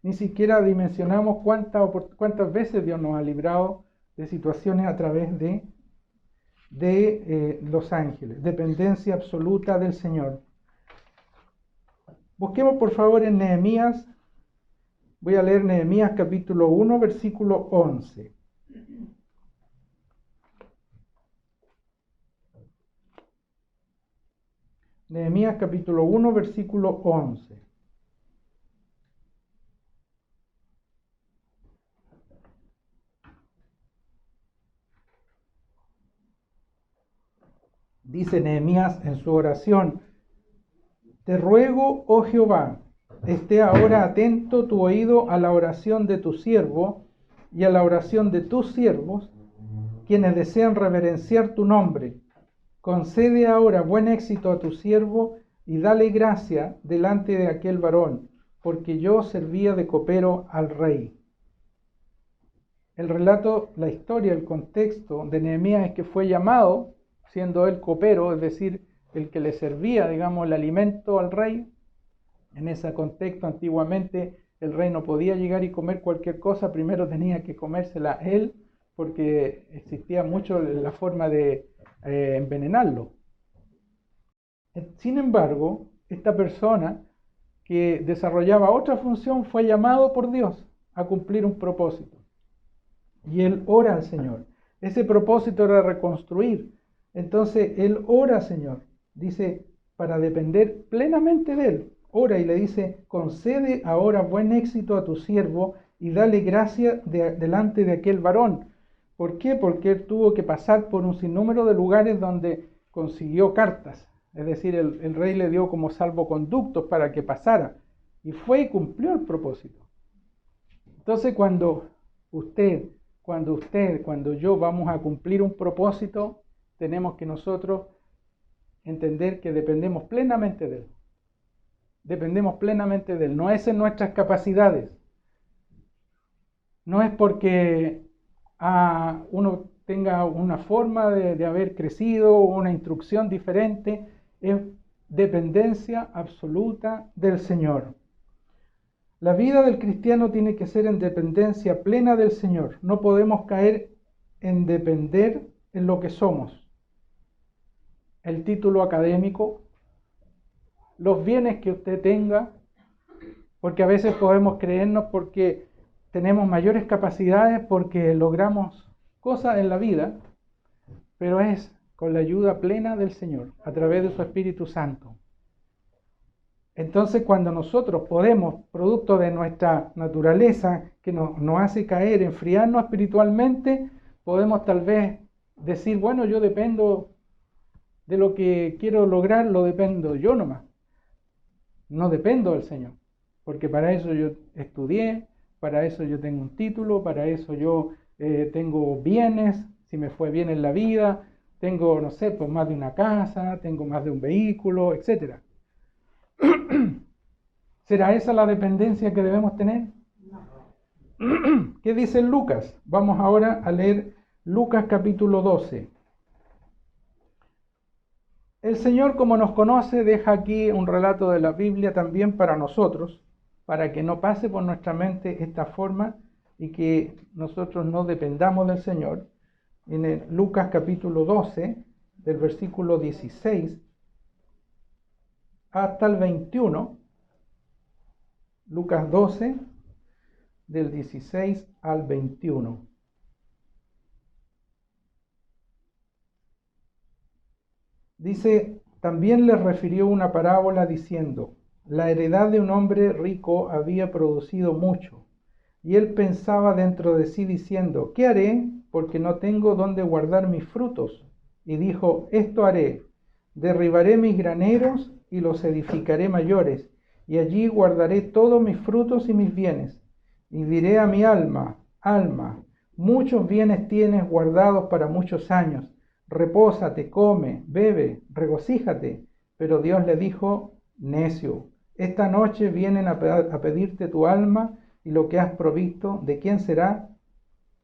ni siquiera dimensionamos cuántas veces Dios nos ha librado de situaciones a través de los ángeles. Dependencia absoluta del Señor. Busquemos por favor en Nehemías. Voy a leer Nehemías capítulo 1, versículo 11. Nehemías capítulo 1, versículo 11. Dice Nehemías en su oración, te ruego, oh Jehová, esté ahora atento tu oído a la oración de tu siervo y a la oración de tus siervos, quienes desean reverenciar tu nombre. Concede ahora buen éxito a tu siervo y dale gracia delante de aquel varón, porque yo servía de copero al rey. El relato, la historia, el contexto de Nehemías es que fue llamado, siendo él copero, es decir, el que le servía, digamos, el alimento al rey. En ese contexto, antiguamente, el rey no podía llegar y comer cualquier cosa, primero tenía que comérsela él, porque existía mucho la forma de envenenarlo. Sin embargo, esta persona que desarrollaba otra función fue llamado por Dios a cumplir un propósito. Y él ora al Señor. Ese propósito era reconstruir Entonces él ora, Señor, dice, para depender plenamente de él. Ora y le dice, concede ahora buen éxito a tu siervo y dale gracia delante de aquel varón. ¿Por qué? Porque él tuvo que pasar por un sinnúmero de lugares donde consiguió cartas. Es decir, el rey le dio como salvoconductos para que pasara. Y fue y cumplió el propósito. Entonces cuando yo vamos a cumplir un propósito, tenemos que nosotros entender que dependemos plenamente de él. Dependemos plenamente de él. No es en nuestras capacidades. No es porque uno tenga una forma de haber crecido, una instrucción diferente. Es dependencia absoluta del Señor. La vida del cristiano tiene que ser en dependencia plena del Señor. No podemos caer en depender en lo que somos. El título académico, los bienes que usted tenga, porque a veces podemos creernos porque tenemos mayores capacidades, porque logramos cosas en la vida, pero es con la ayuda plena del Señor, a través de su Espíritu Santo. Entonces, cuando nosotros podemos, producto de nuestra naturaleza que nos hace caer, enfriarnos espiritualmente, podemos tal vez decir, bueno, yo dependo de lo que quiero lograr, lo dependo yo nomás. No dependo del Señor, porque para eso yo estudié, para eso yo tengo un título, para eso yo tengo bienes, si me fue bien en la vida, tengo, no sé, pues más de una casa, tengo más de un vehículo, etc. ¿Será esa la dependencia que debemos tener? No. ¿Qué dice Lucas? Vamos ahora a leer Lucas capítulo 12. El Señor, como nos conoce, deja aquí un relato de la Biblia también para nosotros, para que no pase por nuestra mente esta forma y que nosotros no dependamos del Señor. En el Lucas capítulo 12, del versículo 16 hasta el 21, Lucas 12, del 16 al 21. Dice, también les refirió una parábola diciendo, la heredad de un hombre rico había producido mucho, y él pensaba dentro de sí diciendo, ¿qué haré? Porque no tengo dónde guardar mis frutos. Y dijo, esto haré, derribaré mis graneros y los edificaré mayores, y allí guardaré todos mis frutos y mis bienes. Y diré a mi alma, alma, muchos bienes tienes guardados para muchos años, repósate, come, bebe, regocíjate. Pero Dios le dijo, necio, esta noche vienen a pedirte tu alma y lo que has provisto, ¿de quién será?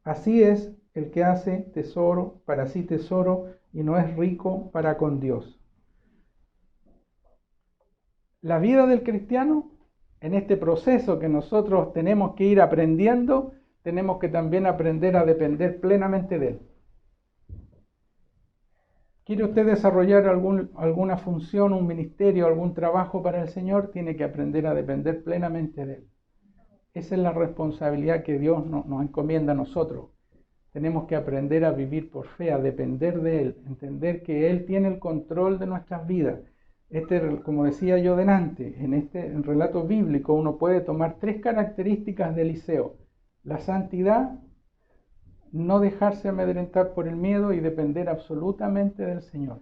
Así es el que hace tesoro para sí tesoro y no es rico para con Dios. La vida del cristiano, en este proceso que nosotros tenemos que ir aprendiendo, tenemos que también aprender a depender plenamente de él. ¿Quiere usted desarrollar alguna función, un ministerio, algún trabajo para el Señor? Tiene que aprender a depender plenamente de él. Esa es la responsabilidad que Dios nos encomienda a nosotros. Tenemos que aprender a vivir por fe, a depender de él, entender que él tiene el control de nuestras vidas. Como decía yo delante, en este relato bíblico uno puede tomar 3 características de Eliseo: la santidad, no dejarse amedrentar por el miedo y depender absolutamente del Señor.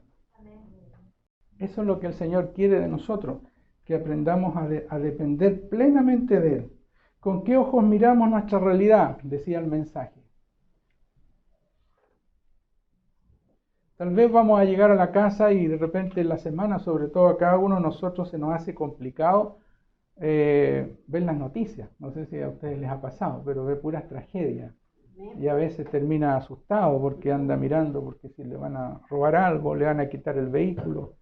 Eso es lo que el Señor quiere de nosotros, que aprendamos a depender plenamente de él. ¿Con qué ojos miramos nuestra realidad?, decía el mensaje. Tal vez vamos a llegar a la casa y de repente en la semana, sobre todo a cada uno de nosotros, se nos hace complicado ver las noticias. No sé si a ustedes les ha pasado, pero ve puras tragedias. Y a veces termina asustado porque anda mirando, porque si le van a robar algo, le van a quitar el vehículo.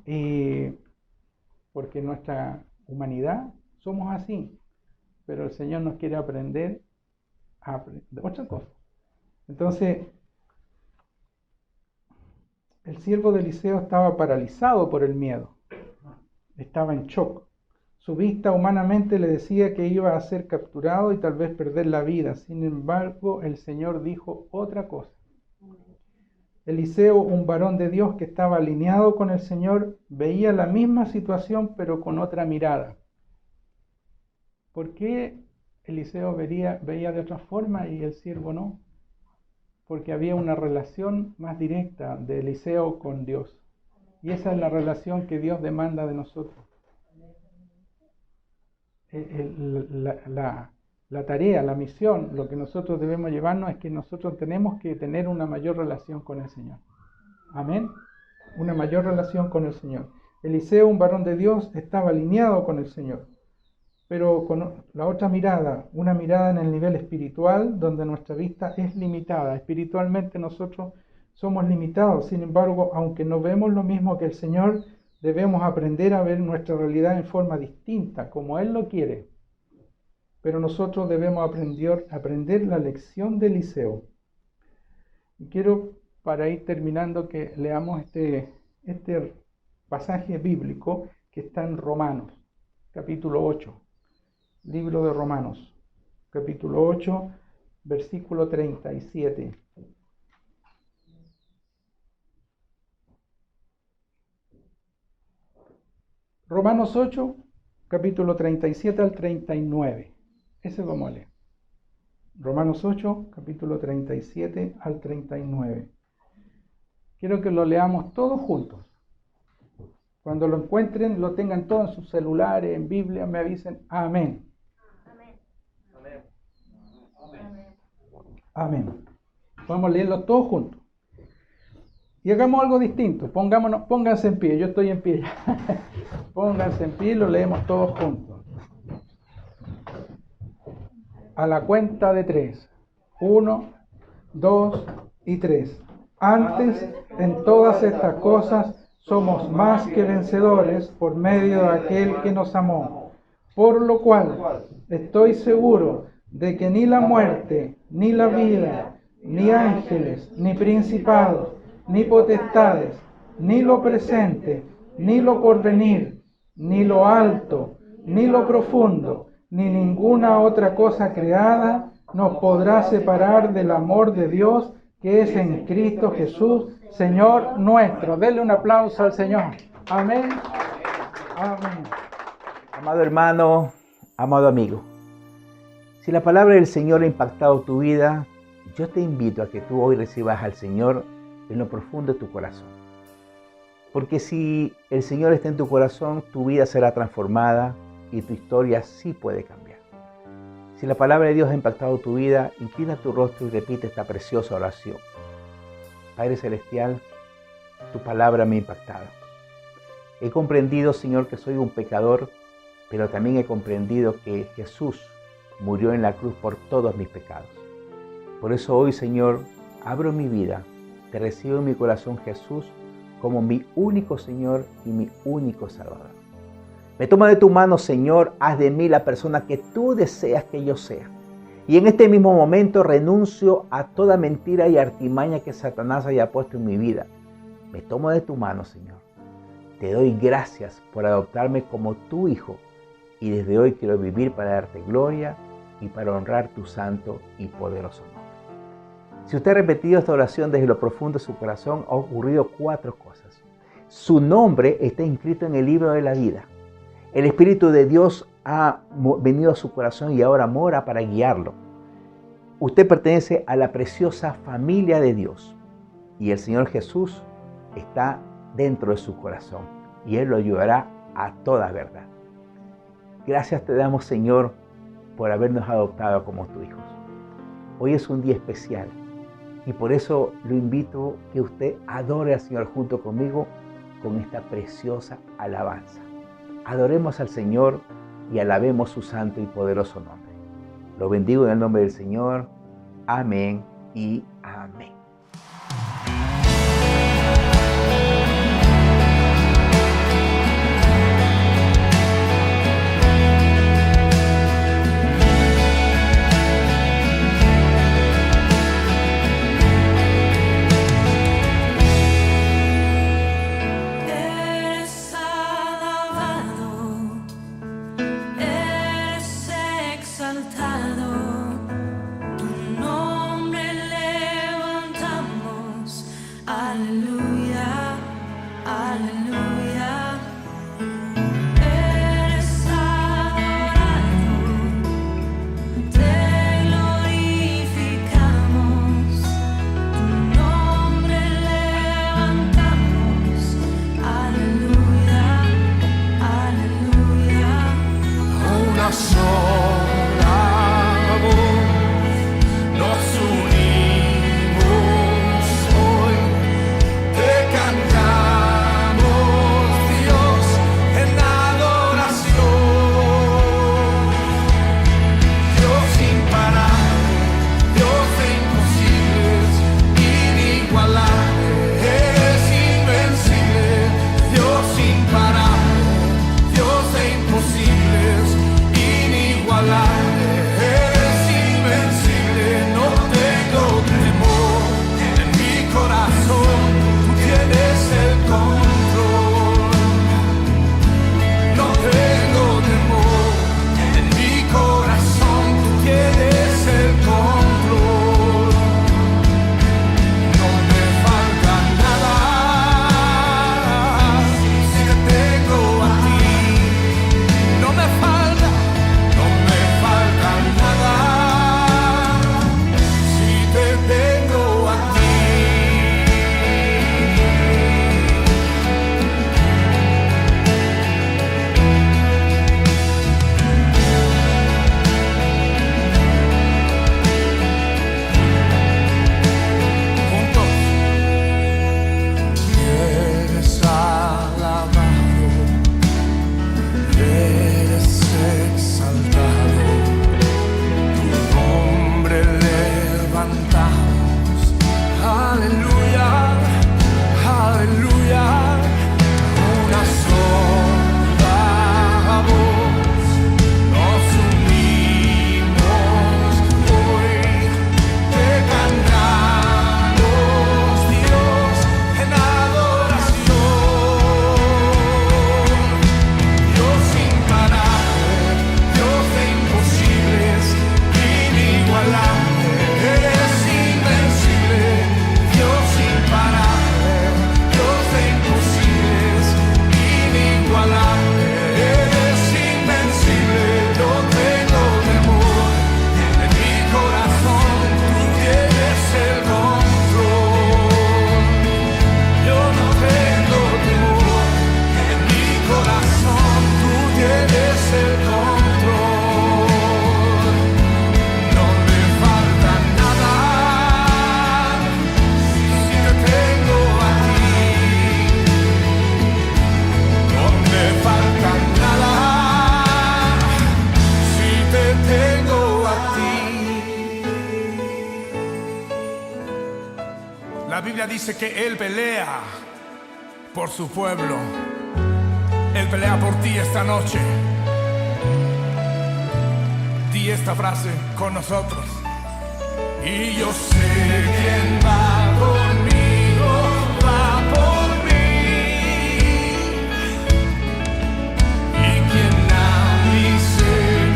Y porque nuestra humanidad somos así. Pero el Señor nos quiere aprender a otra cosa. Entonces, el siervo de Eliseo estaba paralizado por el miedo. Estaba en shock. Su vista humanamente le decía que iba a ser capturado y tal vez perder la vida. Sin embargo, el Señor dijo otra cosa. Eliseo, un varón de Dios que estaba alineado con el Señor, veía la misma situación pero con otra mirada. ¿Por qué Eliseo veía de otra forma y el siervo no? Porque había una relación más directa de Eliseo con Dios. Y esa es la relación que Dios demanda de nosotros. La tarea, la misión, lo que nosotros debemos llevarnos es que nosotros tenemos que tener una mayor relación con el Señor. Amén. Una mayor relación con el Señor. Eliseo, un varón de Dios, estaba alineado con el Señor, pero con la otra mirada, una mirada en el nivel espiritual, donde nuestra vista es limitada. Espiritualmente nosotros somos limitados, sin embargo, aunque no vemos lo mismo que el Señor, debemos aprender a ver nuestra realidad en forma distinta, como Él lo quiere. Pero nosotros debemos aprender la lección de Eliseo. Y quiero, para ir terminando, que leamos este pasaje bíblico que está en Romanos, capítulo 8. Libro de Romanos, capítulo 8, versículo 37. Romanos 8, capítulo 37 al 39. Ese vamos a leer. Romanos 8, capítulo 37 al 39. Quiero que lo leamos todos juntos. Cuando lo encuentren, lo tengan todo en sus celulares, en Biblia, me avisen. Amén. Amén. Vamos a leerlo todos juntos. Y hagamos algo distinto. Pónganse en pie. Yo estoy en pie. Pónganse en pie y lo leemos todos juntos. A la cuenta de 3. 1, 2 y 3. Antes, en todas estas cosas, somos más que vencedores por medio de aquel que nos amó. Por lo cual, estoy seguro de que ni la muerte, ni la vida, ni ángeles, ni principados, ni potestades, ni lo presente, ni lo porvenir, ni lo alto, ni lo profundo, ni ninguna otra cosa creada nos podrá separar del amor de Dios que es en Cristo Jesús, Señor nuestro. Denle un aplauso al Señor. Amén. Amén. Amado hermano, amado amigo, si la palabra del Señor ha impactado tu vida, yo te invito a que tú hoy recibas al Señor en lo profundo de tu corazón. Porque si el Señor está en tu corazón, tu vida será transformada y tu historia sí puede cambiar. Si la palabra de Dios ha impactado tu vida, inclina tu rostro y repite esta preciosa oración. Padre Celestial, tu palabra me ha impactado. He comprendido, Señor, que soy un pecador, pero también he comprendido que Jesús murió en la cruz por todos mis pecados. Por eso hoy, Señor, abro mi vida, te recibo en mi corazón, Jesús, como mi único Señor y mi único Salvador. Me toma de tu mano, Señor, haz de mí la persona que tú deseas que yo sea. Y en este mismo momento renuncio a toda mentira y artimaña que Satanás haya puesto en mi vida. Me tomo de tu mano, Señor. Te doy gracias por adoptarme como tu hijo. Y desde hoy quiero vivir para darte gloria y para honrar tu santo y poderoso nombre. Si usted ha repetido esta oración desde lo profundo de su corazón, ha ocurrido 4 cosas. Su nombre está inscrito en el libro de la vida. El Espíritu de Dios ha venido a su corazón y ahora mora para guiarlo. Usted pertenece a la preciosa familia de Dios y el Señor Jesús está dentro de su corazón y Él lo ayudará a toda verdad. Gracias te damos, Señor, por habernos adoptado como tus hijos. Hoy es un día especial y por eso lo invito a que usted adore al Señor junto conmigo con esta preciosa alabanza. Adoremos al Señor y alabemos su santo y poderoso nombre. Lo bendigo en el nombre del Señor. Amén y amén. Exaltado, tu nombre le La Biblia dice que Él pelea por su pueblo. Él pelea por ti esta noche. Di esta frase con nosotros. Y yo sé quién va conmigo, va por mí. Y quien a mis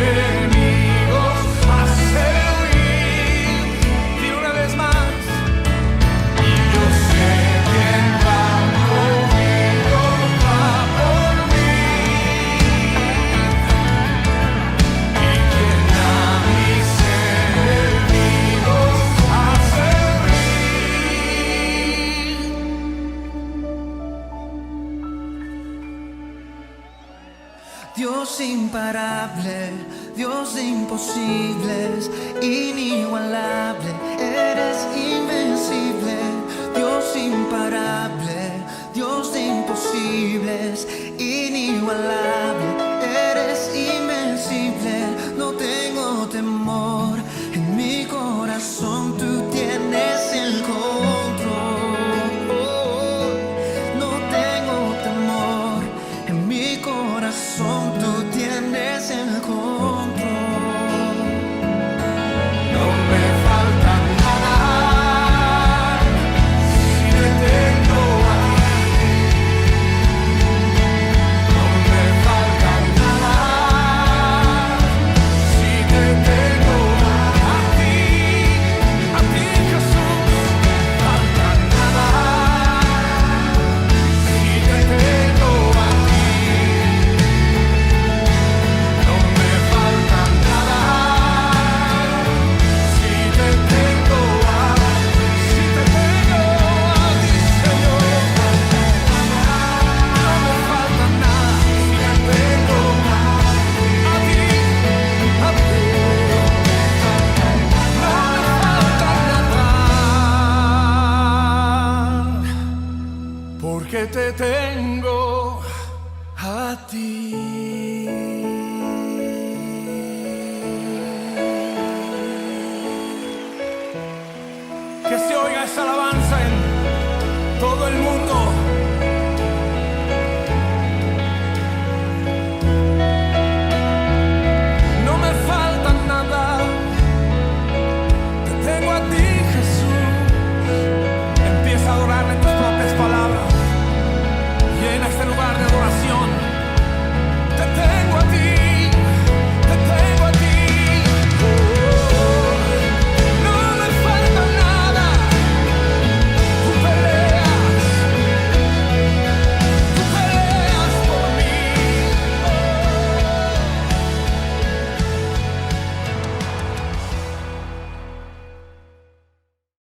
enemigos hace huir. Dile una vez más. Y yo sé quién va conmigo, va por mí. Y quien a mis enemigos hace Dios imparable, Dios de imposibles y